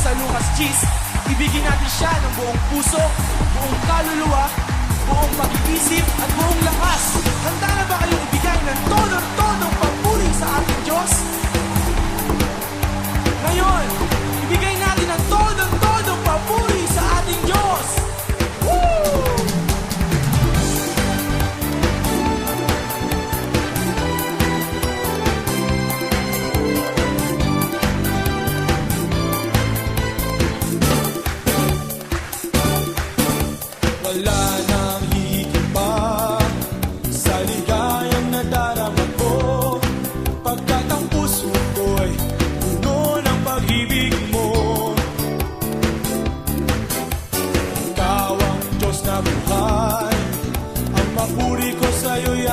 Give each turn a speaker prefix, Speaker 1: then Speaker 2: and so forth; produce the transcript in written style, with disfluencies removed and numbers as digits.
Speaker 1: sa Lucas Cheese. Ibigin natin siya ng buong puso, buong kaluluwa, buong pag-iisip at buong lakas. Handa na ba kayong ibigay ng todo-todong papuri sa ating Diyos? Ngayon, ibigay natin ang todo-todong papuri sa ating Diyos. Woo!
Speaker 2: Wala nang higit pa sa ligayang nadarama ko, pagkat ang puso ko'y puno ng pag-ibig mo. Ikaw ang Diyos na buhay, ang papuri ko sa'yo'y